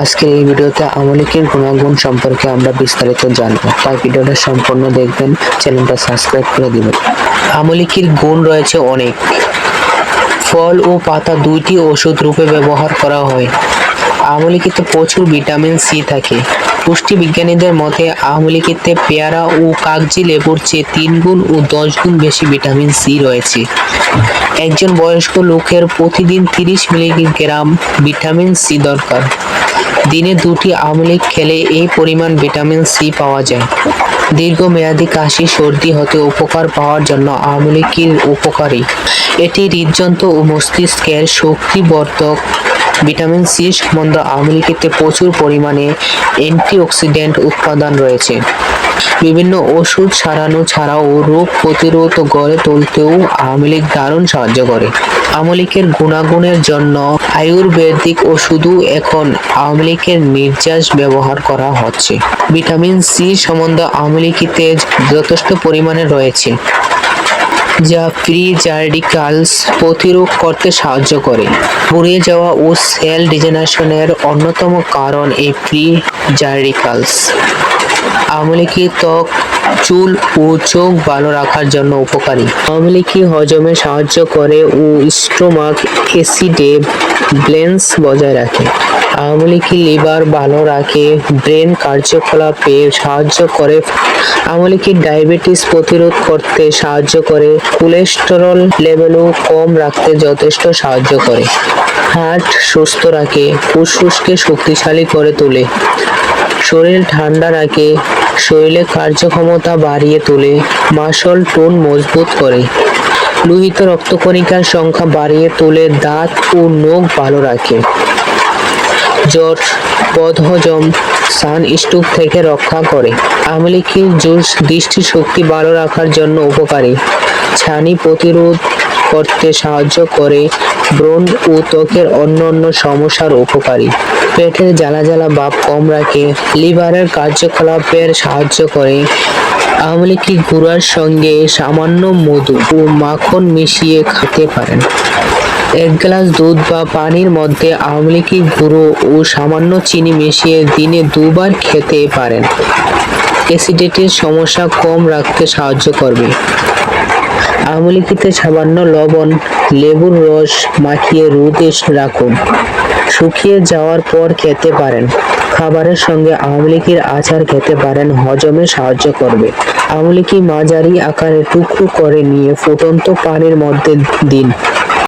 আজকের এই ভিডিওতে আমলিকের গুণাগুণ সম্পর্কে আমরা বিস্তারিত জানব, তাই ভিডিওটা সম্পূর্ণ দেখবেন, চ্যানেলটা সাবস্ক্রাইব করে দিবেন। আমলিকের গুণ রয়েছে অনেক। ফল ও পাতা দুইটি ওষুধ রূপে ব্যবহার করা হয়। আমলিকিতে প্রচুর ভিটামিন সি থাকে। পুষ্টি বিজ্ঞানীদের মতে আমলিকিতে পেয়ারা ও কাগজি লেবুর চেয়ে 3 গুণ ও 10 গুণ বেশি ভিটামিন সি রয়েছে। একজন বয়স্ক লোকের প্রতিদিন 30 মিলিগ্রাম ভিটামিন সি দরকার। দিনে 2টি আমলিক খেলে এই পরিমাণ ভিটামিন সি পাওয়া যায়। দীর্ঘমেয়াদী কাশি সর্দি হতে উপকার পাওয়ার জন্য আমলিকির উপকারী। এটি হৃদযন্ত্র ও মস্তিষ্কের শক্তিবর্ধক। ভিটামিন সি সম্বন্ধে আমলিকিতে প্রচুর পরিমাণে অ্যান্টিঅক্সিডেন্ট উপাদান রয়েছে। বিভিন্ন ওষুধ সারানো ছাড়াও রোগ প্রতিরোধ গড়ে তুলতেও আমলিক দারুণ সাহায্য করে। আমলিকের গুণাগুণের জন্য আয়ুর্বেদিক ওষুধও এখন আমলিকের নির্যাস ব্যবহার করা হচ্ছে। ভিটামিন সি সম্বন্ধে আমলিকিতে যথেষ্ট পরিমাণে রয়েছে, যা ফ্রি র্যাডিক্যালস প্রতিরোধ করতে সাহায্য করে। পুড়িয়ে যাওয়া ও সেল ডিজেনারেশনের অন্যতম কারণ এই ফ্রি র্যাডিক্যালস। আমলকি ত্বক, চুল ও চোখ ভালো রাখার জন্য উপকারী। আমলকি হজমে সাহায্য করে ও স্টোমাক অ্যাসিডে ব্যালেন্স বজায় রাখে। আমলকি লিভার ভালো রাখে, ব্রেন কার্যকলাপে সাহায্য করে। আমলকি ডায়াবেটিস প্রতিরোধ করতে সাহায্য করে, কোলেস্টেরল লেভেলও কম রাখতে যথেষ্ট সাহায্য করে। হার্ট সুস্থ রাখে, ফুসফুসকে শক্তিশালী করে তোলে, শরীর ঠান্ডা রাখে, শরীরে কার্যক্ষমতা বাড়িয়ে তোলে, মাসল টোন মজবুত করে, লোহিত রক্তকণিকার সংখ্যা বাড়িয়ে তোলে, দাঁত ও নখ ভালো রাখে, জ্বর, বদহজম, সানস্ট্রোক থেকে রক্ষা করে। আমলকির জুস দৃষ্টিশক্তি ভালো রাখার জন্য উপকারী। ছানি প্রতিরোধ করতে সাহায্য করে, ব্রণ ও ত্বকের অন্যান্য সমস্যার উপকারী। পেটের জ্বালা ভাব কম রাখে, লিভারের কার্যকলাপের সাহায্য করে। আমলকি গুঁড়ার সঙ্গে সামান্য মধু ও মাখন মিশিয়ে খেতে পারেন। 1 গ্লাস দুধ বা পানির মধ্যে আমলকি গুঁড়ো ও সামান্য চিনি মিশিয়ে দিনে 2 বার খেতে পারেন। অ্যাসিডিটির সমস্যা কম রাখতে সাহায্য করবে। আমলকিতে সামান্য লবণ, লেবুর রস মাখিয়ে রোদে রাখুন। শুকিয়ে যাওয়ার পর খেতে পারেন। খাবারের সঙ্গে আমলকির আচার খেতে পারেন, হজমে সাহায্য করবে। আমলকি মাঝারি আকারে টুকরো করে নিয়ে ফুটন্ত পানির মধ্যে দিন।